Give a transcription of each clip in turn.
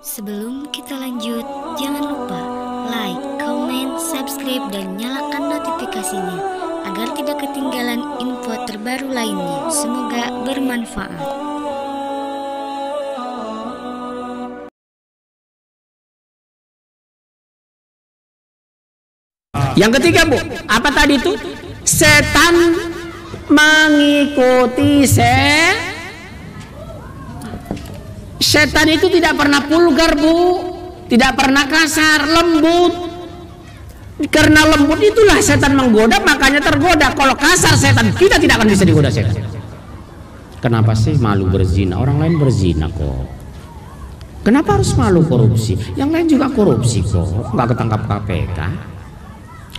Sebelum kita lanjut, jangan lupa like, comment, subscribe, dan nyalakan notifikasinya agar tidak ketinggalan info terbaru lainnya. Semoga bermanfaat. Yang ketiga, Bu, apa tadi itu? Setan mengikuti setan itu tidak pernah vulgar, Bu, tidak pernah kasar, lembut. Karena lembut itulah setan menggoda, makanya tergoda. Kalau kasar setan, kita tidak akan bisa digoda setan. Kenapa sih malu berzina? Orang lain berzina kok. Kenapa harus malu korupsi? Yang lain juga korupsi kok, nggak ketangkap KPK.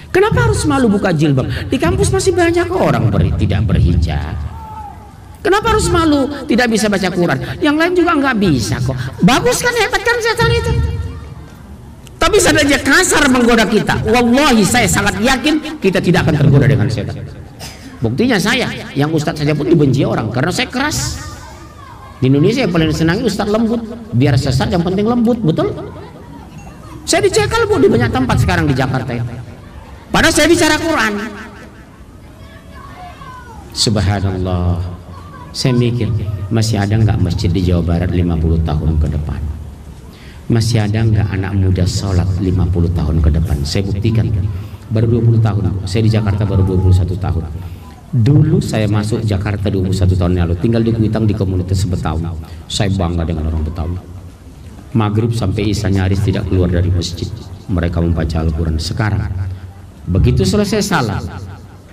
Kenapa harus malu buka jilbab? Di kampus masih banyak orang tidak berhijab. Kenapa harus malu tidak bisa baca Quran? Yang lain juga nggak bisa kok. Bagus kan, hebat kan setan itu. Tapi saja kasar menggoda kita. Wallahi saya sangat yakin kita tidak akan tergoda dengan setan. Buktinya saya, yang ustadz saja pun dibenci orang karena saya keras. Di Indonesia yang paling senangi ustadz lembut. Biar sesat yang penting lembut, betul? Saya dicekal, Bu, di banyak tempat sekarang di Jakarta ya. Padahal saya bicara Quran. Subhanallah. Saya mikir, masih ada nggak masjid di Jawa Barat 50 tahun ke depan? Masih ada nggak anak muda sholat 50 tahun ke depan? Saya buktikan, baru 20 tahun. Saya di Jakarta baru 21 tahun. Dulu saya masuk Jakarta 21 tahun lalu, tinggal di Kuitang di komunitas Betawi. Saya bangga dengan orang Betawi. Maghrib sampai Isya nyaris tidak keluar dari masjid. Mereka membaca Al-Quran. Sekarang begitu selesai salam,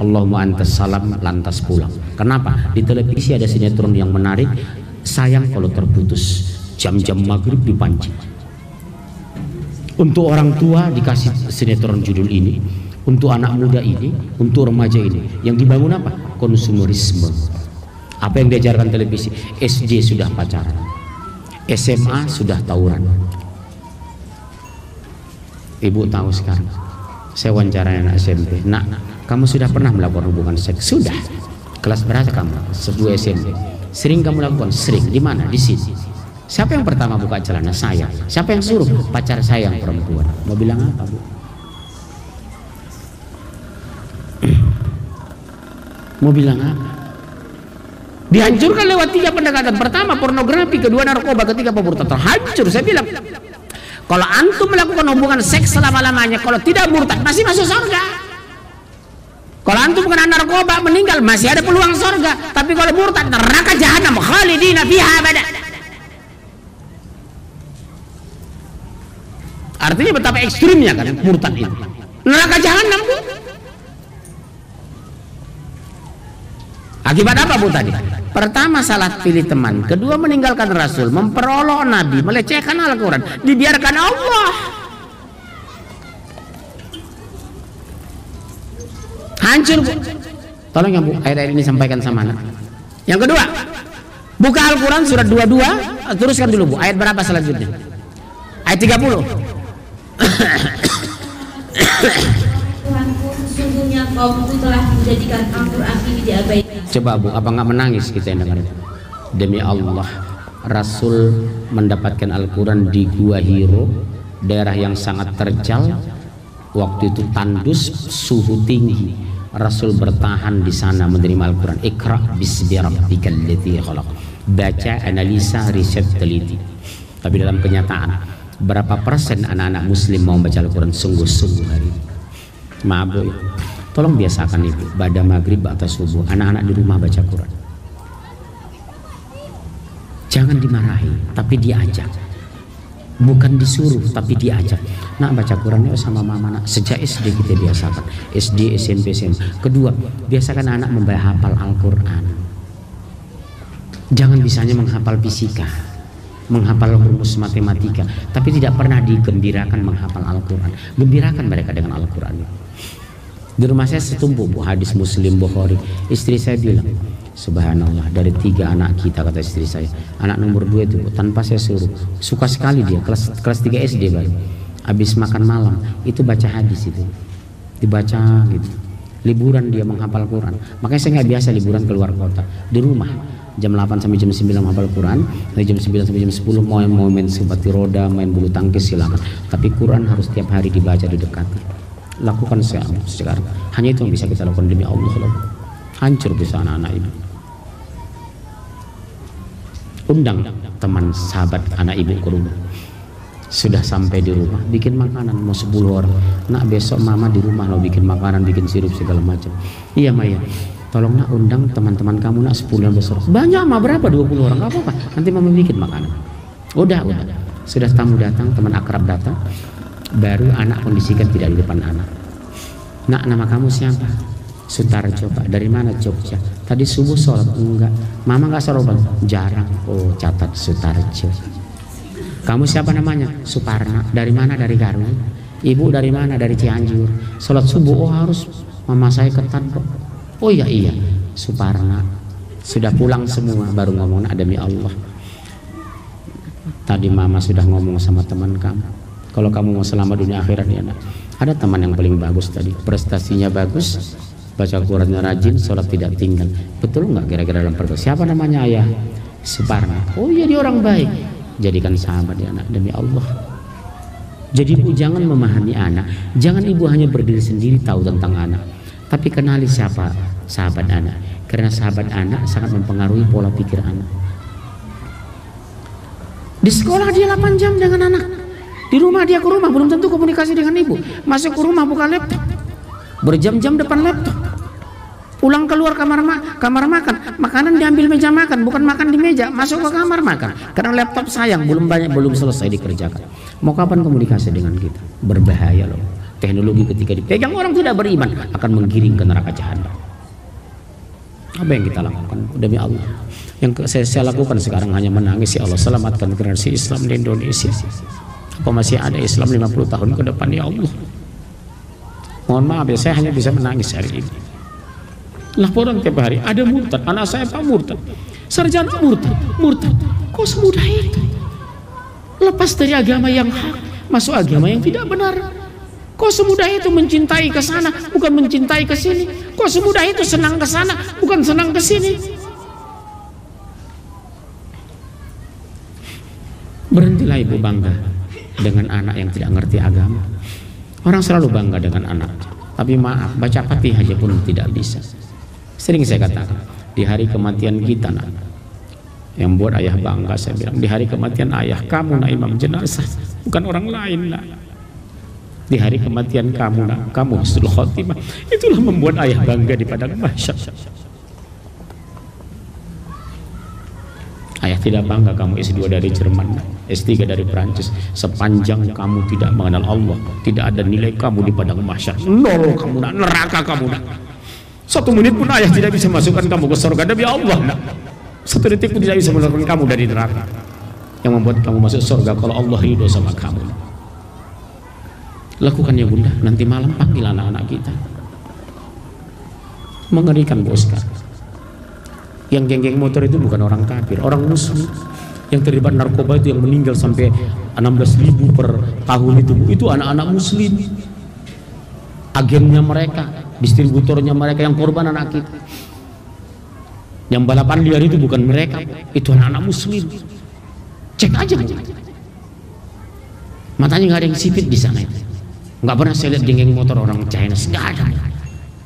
Allahumma antas salam, lantas pulang. Kenapa? Di televisi ada sinetron yang menarik. Sayang kalau terputus, jam-jam maghrib dipancing. Untuk orang tua dikasih sinetron judul ini, untuk anak muda ini, untuk remaja ini. Yang dibangun apa? Konsumerisme. Apa yang diajarkan televisi? SD sudah pacaran, SMA sudah tawuran. Ibu tahu sekarang, saya wawancara anak SMP. Nak, kamu sudah pernah melakukan hubungan seks? Sudah. Kelas berapa kamu? 2 SMP. Sering kamu lakukan? Sering. Di mana? Di sini. Siapa yang pertama buka celana? Saya. Siapa yang suruh? Pacar saya yang perempuan. Mau bilang apa, Bu? Mau bilang apa? Dihancurkan lewat 3 pendekatan. Pertama pornografi, kedua narkoba, ketiga pemurtad. Hancur. Saya bilang, kalau antum melakukan hubungan seks selama-lamanya, kalau tidak murtad masih masuk surga. Kalau antum kena narkoba meninggal masih ada peluang surga. Tapi kalau murtad, neraka jahanam khalidina fiha abada. Artinya betapa ekstrimnya kan murtad itu. Neraka jahanam, Bu. Akibat apa, Bu, tadi? Pertama, salah pilih teman. Kedua, meninggalkan Rasul, memperolok Nabi, melecehkan Al-Quran, dibiarkan Allah. Hancur, Bu. Tolong ya, Bu, ayat-ayat ini sampaikan sama anak. Yang kedua, buka Al-Quran surat 22. Teruskan dulu, Bu, ayat berapa selanjutnya? Ayat 30. Tuhanku, sesungguhnya kaumku telah menjadikan Al-Quran ini diabaikan. Coba, Bu, apa nggak menangis kita yang dengar itu? Demi Allah, Rasul mendapatkan Al-Quran di Gua Hiro, daerah yang sangat terjal. Waktu itu tandus, suhu tinggi. Rasul bertahan di sana menerima Al-Quran. Iqra bismi rabbikal ladzi khalaq. Baca, analisa, riset, teliti. Tapi dalam kenyataan, berapa persen anak-anak Muslim mau baca Al-Quran sungguh-sungguh hari ini? Maaf, Bu, tolong biasakan Ibu, pada maghrib atau subuh anak-anak di rumah baca Quran. Jangan dimarahi, tapi diajak. Bukan disuruh, tapi diajak. Nak, baca Quran yuk sama mama, nak. Sejak SD kita biasakan, SD, SMP, SMA. Kedua, biasakan anak menghafal Al-Quran. Jangan bisanya menghafal fisika, menghafal rumus matematika, tapi tidak pernah digembirakan menghafal Al-Quran. Gembirakan mereka dengan Al-Quran. Di rumah saya setumpuk, Bu, hadis Muslim, Bukhari. Istri saya bilang, subhanallah, dari 3 anak kita, kata istri saya, anak nomor 2 itu, Bu, tanpa saya suruh, suka sekali dia, kelas 3 SD baru, habis makan malam itu baca hadis itu, dibaca gitu. Liburan dia menghafal Quran. Makanya saya nggak biasa liburan keluar kota, di rumah jam 8 sampai jam 9 hafal Quran, dari jam 9 sampai jam 10 mau main sepatu roda, main bulu tangkis silakan, tapi Quran harus tiap hari dibaca, didekati. Lakukan sekarang. Hanya itu yang bisa kita lakukan demi Allah loh. Hancur bisa anak-anak ibu. Undang teman sahabat anak ibu ke rumah. Sudah sampai di rumah, bikin makanan mau 10 orang. Nak, besok mama di rumah lo bikin makanan, bikin sirup segala macam. Iya Maya, tolong nak undang teman-teman kamu nak 10 orang besok. Banyak mah, berapa? 20 orang, gak apa-apa. Nanti mama bikin makanan. Udah. Sudah tamu datang, teman akrab datang, baru anak kondisikan tidak di depan anak. Nak, nama kamu siapa? Sutarjo Pak. Dari mana? Jogja. Tadi subuh sholat? Enggak. Mama nggak sholat Bang? Jarang. Oh, catat Sutarjo. Kamu siapa namanya? Suparna. Dari mana? Dari Garut. Ibu dari mana? Dari Cianjur. Sholat subuh? Oh harus. Mama saya ketat kok. Oh iya. Suparna. Sudah pulang semua, baru ngomong, nak demi Allah. Tadi mama sudah ngomong sama teman kamu. Kalau kamu mau selamat dunia akhirat ya nak. Ada teman yang paling bagus tadi. Prestasinya bagus. Baca Qurannya rajin, sholat tidak tinggal. Betul nggak kira-kira dalam perkara? Siapa namanya ayah? Suparna. Oh iya, dia orang baik. Jadikan sahabat ya anak demi Allah. Jadi ibu jangan memahami anak. Jangan ibu hanya berdiri sendiri tahu tentang anak, tapi kenali siapa sahabat anak. Karena sahabat anak sangat mempengaruhi pola pikir anak. Di sekolah dia 8 jam dengan anak. Di rumah dia ke rumah belum tentu komunikasi dengan ibu. Masuk ke rumah buka laptop, berjam-jam depan laptop. Pulang keluar kamar makan, makanan diambil meja makan, bukan makan di meja, masuk ke kamar makan. Karena laptop sayang, belum selesai dikerjakan. Mau kapan komunikasi dengan kita? Berbahaya loh. Teknologi ketika dipegang orang tidak beriman akan menggiring ke neraka jahanam. Apa yang kita lakukan demi Allah? Yang saya lakukan sekarang hanya menangis, ya Allah selamatkan generasi Islam di Indonesia. Apa masih ada Islam 50 tahun ke depan ya Allah? Mohon maaf ya, saya hanya bisa menangis hari ini. Laporan tiap hari ada murtad, anak saya Pak murtad, sarjana murtad. Kok semudah itu? Lepas dari agama yang hak, masuk agama yang tidak benar. Kok semudah itu mencintai ke sana, bukan mencintai ke sini? Kok semudah itu senang ke sana, bukan senang ke sini? Berhentilah ibu bangga dengan anak yang tidak ngerti agama. Orang selalu bangga dengan anak, tapi maaf, baca Fatihah aja pun tidak bisa. Sering saya katakan, di hari kematian kita nak, yang buat ayah bangga, saya bilang di hari kematian ayah kamu nak imam jenazah, bukan orang lain nak. Di hari kematian kamu nak, kamu husnul khotimah. Itulah membuat ayah bangga di padang mahsyar. Ayah tidak bangga kamu S2 dari Jerman, S3 dari Prancis. Sepanjang kamu tidak mengenal Allah, tidak ada nilai kamu di padang mahsyar. Nol kamu nak, neraka kamu nak. 1 menit pun ayah tidak bisa masukkan kamu ke surga demi Allah nak. 1 detik pun tidak bisa mengeluarkan kamu dari neraka. Yang membuat kamu masuk surga kalau Allah ridho sama kamu. Lakukan ya bunda, nanti malam panggil anak-anak kita. Mengerikan bos kan. Yang geng-geng motor itu bukan orang kafir, orang muslim. Yang terlibat narkoba itu yang meninggal sampai 16.000 per tahun itu anak-anak muslim. Agennya mereka, distributornya mereka, yang korban anak kita. Yang balapan liar itu bukan mereka, itu anak-anak muslim. Cek aja. Matanya nggak ada yang sipit di sana itu. Nggak pernah saya lihat geng motor orang China, nggak ada.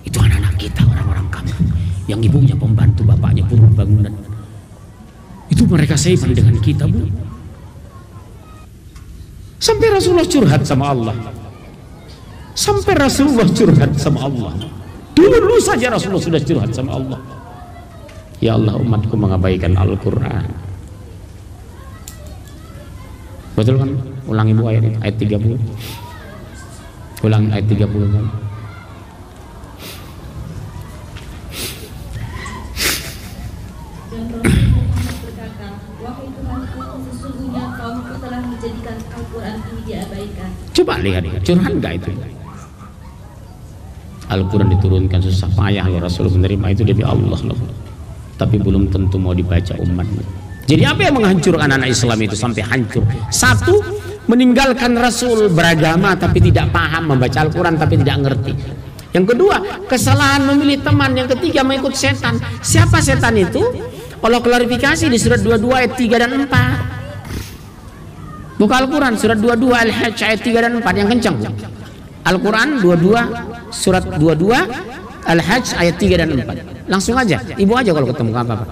Itu anak-anak kita, orang-orang kampung. Yang ibunya pembantu, bapaknya buruh bangunan. Itu mereka seiman dengan kita, Bu. Sampai Rasulullah curhat sama Allah. Sampai Rasulullah curhat sama Allah. Dulu saja Rasulullah sudah curhat sama Allah. Ya Allah, umatku mengabaikan Al-Quran. Betul kan? Ulangi Bu ayat 30. Ulangi ayat 30 kan? Coba lihat, curhat enggak itu? Al-Quran diturunkan susah payah loh, Rasul menerima itu demi Allah loh. Tapi belum tentu mau dibaca umatnya. Jadi apa yang menghancurkan anak Islam itu sampai hancur? 1, meninggalkan Rasul beragama tapi tidak paham, membaca Al-Quran tapi tidak ngerti. Yang kedua, kesalahan memilih teman. Yang ketiga, mengikut setan. Siapa setan itu? Allah klarifikasi di surat 22 ayat 3 dan 4. Buka Al-Quran surat 22 Al-Hajj ayat 3 dan 4 yang kencang. Al-Quran 22 surat 22 Al-Hajj ayat 3 dan 4. Langsung aja, ibu aja kalau ketemu apa-apa.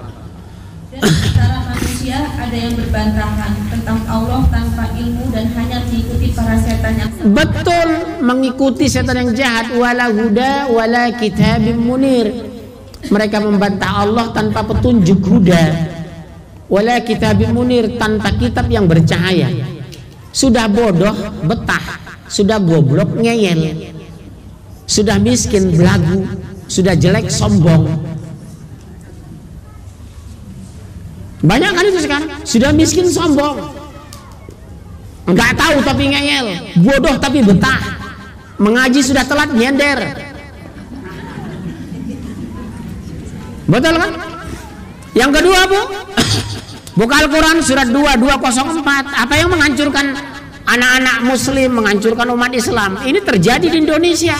Dan antara manusia ada yang berbantahan tentang Allah tanpa ilmu dan hanya mengikuti para setan yang sama. Betul, mengikuti setan yang jahat. Wala huda wala kitabim munir. Mereka membantah Allah tanpa petunjuk huda, wala kitabim munir, tanpa kitab yang bercahaya. Sudah bodoh betah, sudah goblok ngeyel, sudah miskin belagu, sudah jelek sombong. Banyak kan itu sekarang, sudah miskin sombong, nggak tahu tapi ngeyel, bodoh tapi betah, mengaji sudah telat nyender. Betul kan? Yang kedua, Bu, buka Al-Quran surat 2 204. Apa yang menghancurkan anak-anak muslim, menghancurkan umat Islam? Ini terjadi di Indonesia.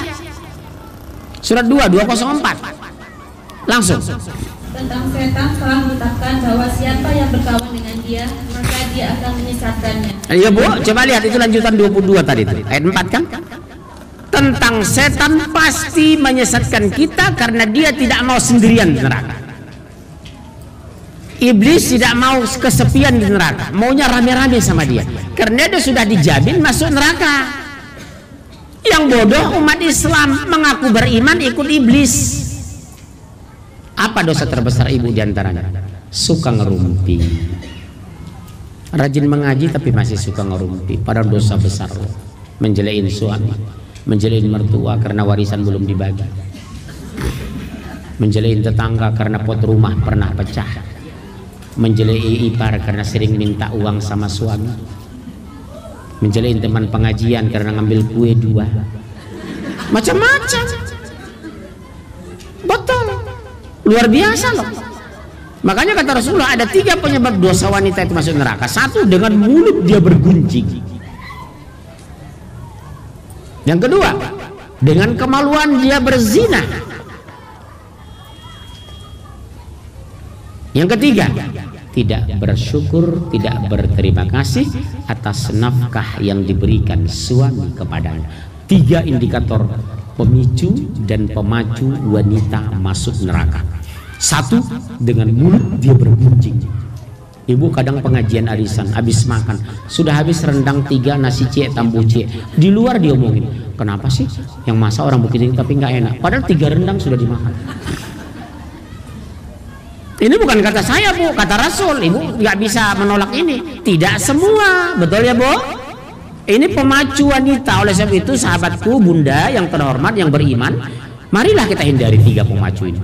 Surat 2 204. Langsung. Tentang setan telah menetapkan bahwa siapa yang berkawan dengan dia, maka dia akan menyesatkannya. Iya, Bu, coba lihat itu lanjutan 22 tadi itu. Ayat 4 kan? Tentang setan pasti menyesatkan kita karena dia tidak mau sendirian di neraka. Iblis tidak mau kesepian di neraka, maunya rame-rame sama dia, karena dia sudah dijamin masuk neraka. Yang bodoh umat Islam mengaku beriman ikut iblis. Apa dosa terbesar ibu diantaranya? Suka ngerumpi. Rajin mengaji tapi masih suka ngerumpi. Padahal dosa besar loh. Menjelein suami, menjelein mertua karena warisan belum dibagi, menjelein tetangga karena pot rumah pernah pecah, menjelein ipar karena sering minta uang sama suami, menjelein teman pengajian karena ngambil kue 2, macam-macam. Betul, luar biasa loh. Makanya kata Rasulullah ada 3 penyebab dosa wanita itu masuk neraka. 1, dengan mulut dia bergunjing. Yang kedua, dengan kemaluan dia berzina. Yang ketiga, tidak bersyukur, tidak berterima kasih atas nafkah yang diberikan suami kepadanya. 3 indikator pemicu dan pemacu wanita masuk neraka. 1, dengan mulut dia bergunjing. Ibu kadang pengajian arisan, habis makan, sudah habis rendang 3, nasi cie, tambu cie. Di luar dia omongin, kenapa sih yang masak orang Bukit Tinggi tapi nggak enak? Padahal 3 rendang sudah dimakan. Ini bukan kata saya, Bu, kata Rasul. Ibu nggak bisa menolak ini. Tidak semua, betul ya, Bu? Ini pemacu wanita. Oleh sebab itu, sahabatku, bunda yang terhormat, yang beriman, marilah kita hindari 3 pemacu ini.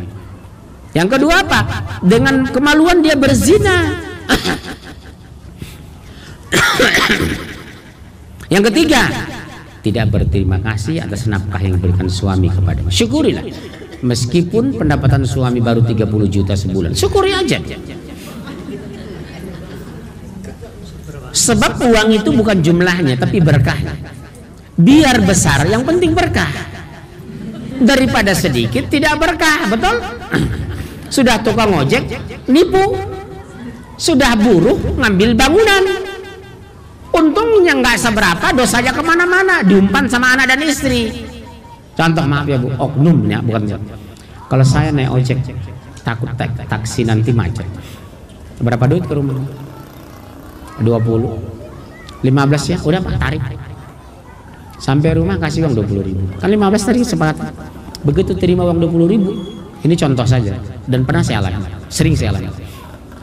Yang kedua apa? Dengan kemaluan dia berzina. Yang ketiga, tidak berterima kasih atas nafkah yang diberikan suami kepadanya. Syukurilah, meskipun pendapatan suami baru 30 juta sebulan, syukuri aja. Sebab uang itu bukan jumlahnya tapi berkahnya. Biar besar, yang penting berkah, daripada sedikit tidak berkah. Betul? Sudah tukang ojek nipu, sudah buruh ngambil bangunan, untungnya nggak seberapa, dosanya kemana-mana, diumpan sama anak dan istri. Contoh, maaf ya Bu, oknum ya, bukan. Kalau saya naik ojek takut taksi nanti macet, berapa duit ke rumah? 20, 15 ya, udah Pak, tarik. Sampai rumah kasih uang 20.000, kan 15 tadi sepakat. Begitu terima uang 20.000, ini contoh saja dan pernah saya alami, sering saya alami.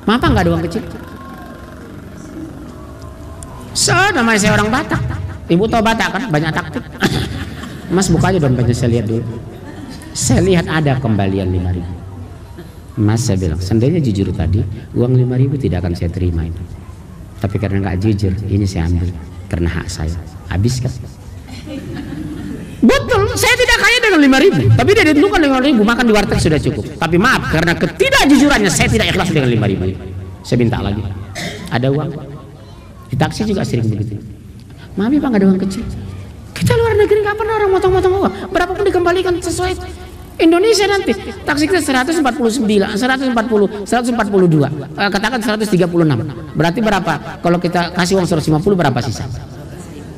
Maaf nggak ada uang kecil? Namanya saya orang Batak. Ibu tahu Batak kan, banyak taktik. Mas buka aja dompetnya, saya lihat dulu. Saya lihat ada kembalian 5.000. Mas, saya bilang, seandainya jujur tadi, uang 5.000 tidak akan saya terima ini. Tapi karena nggak jujur, ini saya ambil karena hak saya. Habis kan? Betul, saya tidak kaya dengan 5.000, tapi dia ditentukan dengan 5.000, makan di warteg sudah cukup. Tapi maaf, karena ketidakjujurannya saya tidak ikhlas dengan 5.000. Saya minta lagi. Ada uang? Di taksi juga sering begitu. Mami Pak, nggak ada uang kecil. Kita luar negeri nggak pernah orang motong-motong uang. Berapapun dikembalikan sesuai Indonesia nanti taksi kita 149, 142, katakan 136. Berarti berapa? Kalau kita kasih uang 150 berapa sisa?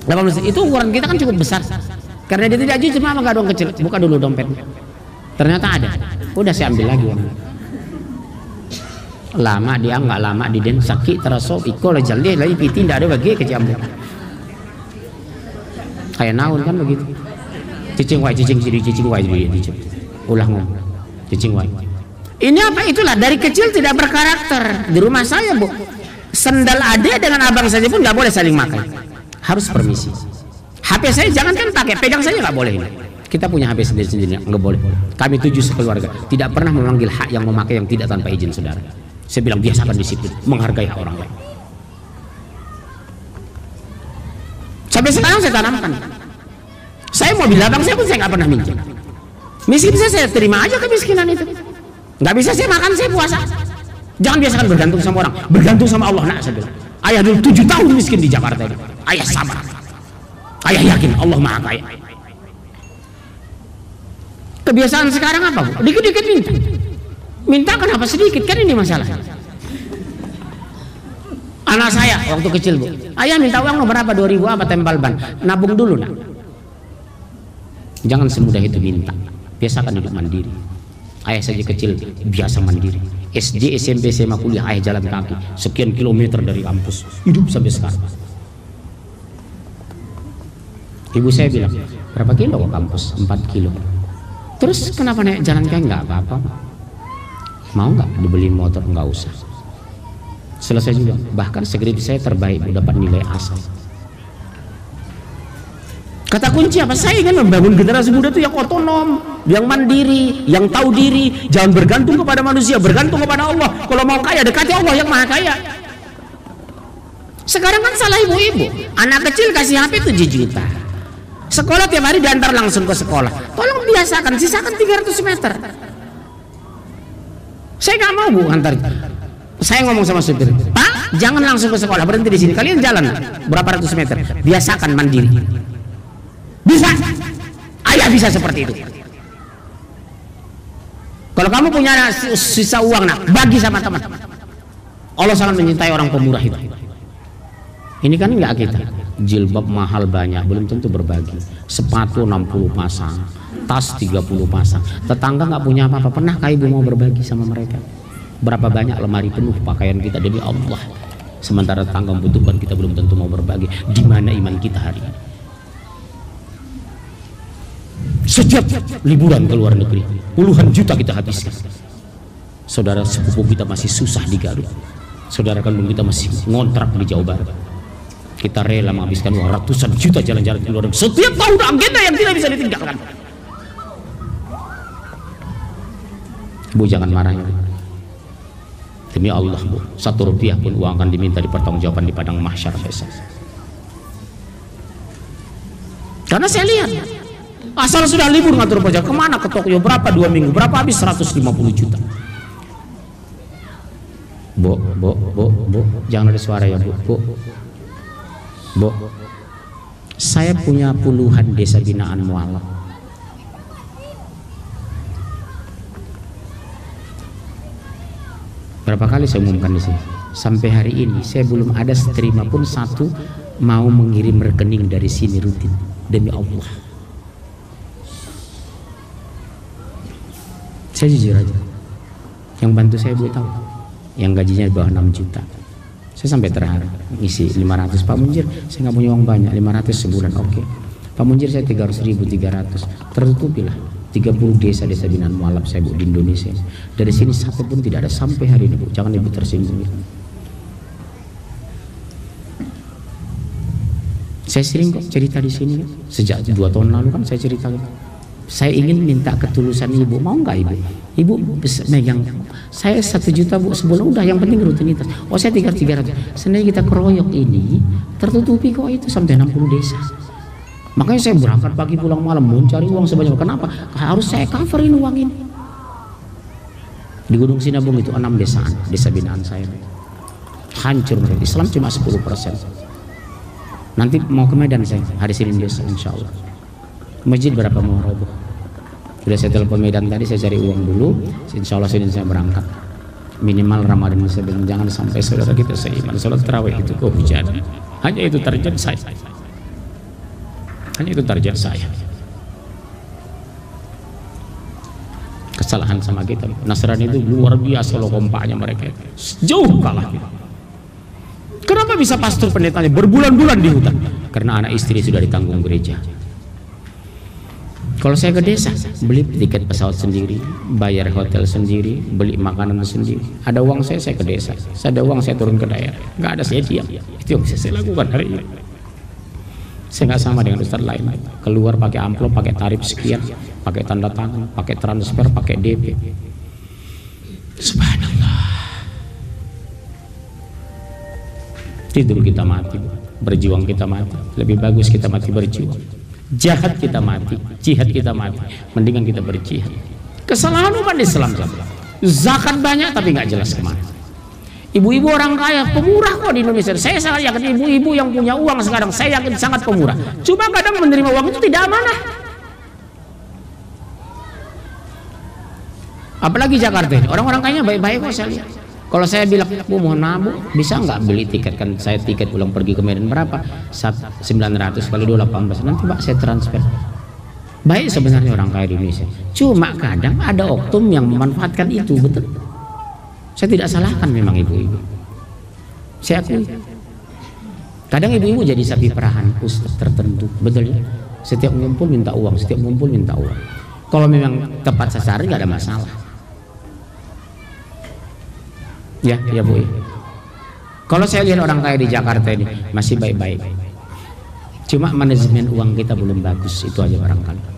18. Itu ukuran kita kan cukup besar. Karena dia tidak jujur, mama gak ada uang kecil. Buka dulu dompetnya. Ternyata ada. Udah saya ambil lagi uangnya. Lama dia nggak lama di den sakit terasa iko lejal dia lagi piti tidak ada bagi kejambu. Kayak naon kan begitu. Cicing wai cicing ulah ngomong cicing wai. Ini apa? Itulah dari kecil tidak berkarakter. Di rumah saya bu, sendal adek dengan abang saja pun nggak boleh saling makan, harus permisi. HP saya jangan kan pakai, pegang saja nggak boleh ini. Kita punya HP sendiri-sendiri nggak boleh. Kami 7 sekeluarga tidak pernah memanggil hak yang memakai yang tidak tanpa izin saudara. Saya bilang biasakan disiplin, menghargai hak orang lain. Sampai sekarang saya tanamkan. Saya mau bilang abang saya pun saya nggak pernah minjem. Miskin saya terima aja kemiskinan itu. Nggak bisa saya makan, saya puasa. Jangan biasakan bergantung sama orang, bergantung sama Allah. Nak saya bilang, ayah dulu 7 tahun miskin di Jakarta ini. Ayah sabar. Ayah yakin Allah Maha Kaya. Kebiasaan sekarang apa bu? Dikit-dikit minta. Minta kenapa sedikit? Kan ini masalah. Anak saya waktu kecil bu, ayah minta uang berapa? 2.000 apa tempel ban? Nabung dulu nak. Jangan semudah itu minta. Biasakan hidup mandiri. Ayah saja kecil biasa mandiri. SD, SMP, SMA, kuliah ayah jalan kaki sekian kilometer dari kampus, hidup sampai sekarang. Ibu saya bilang, berapa kilo ke kampus? 4 kilo. Terus kenapa naik jalan kaki? Nggak apa-apa. Mau nggak dibeliin motor? Nggak usah. Selesai juga. Bahkan skripsi saya terbaik, dapat nilai A. Kata kunci apa? Saya ingin membangun generasi muda itu yang otonom, yang mandiri, yang tahu diri, jangan bergantung kepada manusia, bergantung kepada Allah. Kalau mau kaya dekati Allah yang Maha Kaya. Sekarang kan salah ibu-ibu, anak kecil kasih HP 7 juta. Sekolah tiap hari diantar langsung ke sekolah. Tolong biasakan, sisakan 300 meter. Saya nggak mau bu antar. Saya ngomong sama supir, Pak, jangan langsung ke sekolah, berhenti di sini. Kalian jalan berapa ratus meter. Biasakan mandiri. Bisa. Ayah bisa seperti itu. Kalau kamu punya sisa uang nak, bagi sama teman. Allah sangat mencintai orang pemurah itu. Ini kan enggak kita. Jilbab mahal banyak, belum tentu berbagi. Sepatu 60 pasang, tas 30 pasang. Tetangga nggak punya apa-apa, pernahkah ibu mau berbagi sama mereka? Berapa banyak lemari penuh pakaian kita demi Allah. Sementara tetangga membutuhkan, kita belum tentu mau berbagi. Di mana iman kita hari ini? Setiap liburan ke luar negeri, puluhan juta kita habiskan. Saudara sepupu kita masih susah di Garut. Saudara kandung kita masih ngontrak di Jawa Barat. Kita rela menghabiskan uang ratusan juta jalan-jalan ke luar negeri. Setiap tahun agenda yang tidak bisa ditinggalkan. Bu jangan marah ya. Demi Allah bu, 1 rupiah pun uang akan diminta dipertanggungjawabkan di padang mahsyar besok. Karena saya lihat, asal sudah libur ngatur pajak kemana, ke Tokyo berapa 2 minggu, berapa habis 150 juta. Bu, jangan ada suara ya bu. Saya punya puluhan desa binaan mualaf. Berapa kali saya umumkan di sini? Sampai hari ini saya belum ada seterima pun satu mau mengirim rekening dari sini rutin. Demi Allah. Saya jujur aja. Yang bantu saya bu tahu. Yang gajinya di bawah 6 juta. Saya sampai terharu ngisi 500. Pak Munjir saya nggak punya uang banyak, 500 sebulan. Oke. Pak Munjir saya 300.000, 300. Tertutupilah 30 desa-desa binaan mualaf saya bu di Indonesia. Dari sini satu pun tidak ada sampai hari ini bu. Jangan ibu tersinggung. Saya sering kok cerita di sini kan. Sejak 2 tahun lalu kan saya cerita. Saya ingin minta ketulusan ibu, mau nggak ibu? Ibu megang saya 1 juta bu sebulan, udah yang penting rutinitas. Oh saya 300. Sebenarnya kita keroyok ini tertutupi kok itu sampai 60 desa. Makanya saya berangkat pagi pulang malam mencari uang sebanyak. Kenapa? Harus saya coverin uang ini. Di Gunung Sinabung itu 6 desaan, desa binaan saya. Hancur, Islam cuma 10%. Nanti mau ke Medan saya hari Senin besok insya Allah. Masjid berapa mau roboh? Sudah saya telepon Medan tadi, saya cari uang dulu. Insya Allah Senin saya berangkat. Minimal Ramadan sebelum, jangan sampai saudara kita seiman sholat tarawih itu kehujanan. Hanya itu target saya. Hanya itu target saya. Kesalahan sama kita. Nasrani itu luar biasa loh kompaknya mereka. Jauh kalah kita. Kenapa bisa pastor pendetanya berbulan-bulan di hutan? Karena anak istri sudah ditanggung gereja. Kalau saya ke desa, beli tiket pesawat sendiri, bayar hotel sendiri, beli makanan sendiri. Ada uang saya ke desa. Saya ada uang, saya turun ke daerah. Nggak ada, saya diam. Itu yang bisa saya lakukan hari ini. Saya nggak sama dengan ustadz lain. Keluar pakai amplop, pakai tarif sekian, pakai tanda tangan, pakai transfer, pakai DP. Subhanallah. Tidur kita mati, berjuang kita mati. Lebih bagus kita mati berjuang. Jahat kita mati, jihad kita mati, mendingan kita berjihad. Kesalahan umat Islam, zakat banyak tapi nggak jelas kemana. Ibu-ibu orang kaya pemurah kok di Indonesia. Saya sangat yakin ibu-ibu yang punya uang sekarang, saya yakin sangat pemurah. Cuma kadang menerima uang itu tidak amanah. Apalagi Jakarta ini, orang-orang kayaknya baik-baik kok saya lihat. Kalau saya bilang, Bu mohon maaf Bu, bisa nggak beli tiket? Kan saya tiket pulang pergi ke Medan berapa? 900 kali 218. Nanti Pak saya transfer. Baik sebenarnya orang kaya di Indonesia. Cuma kadang ada oknum yang memanfaatkan itu, betul. Saya tidak salahkan memang ibu-ibu. Saya akui. Kadang ibu-ibu jadi sapi perahan ustaz tertentu, betul ya. Setiap ngumpul minta uang, setiap ngumpul minta uang. Kalau memang tepat sasaran nggak ada masalah. Ya Bu. Kalau saya lihat orang kaya di Jakarta ini masih baik-baik. Cuma manajemen uang kita belum bagus, itu aja barangkali.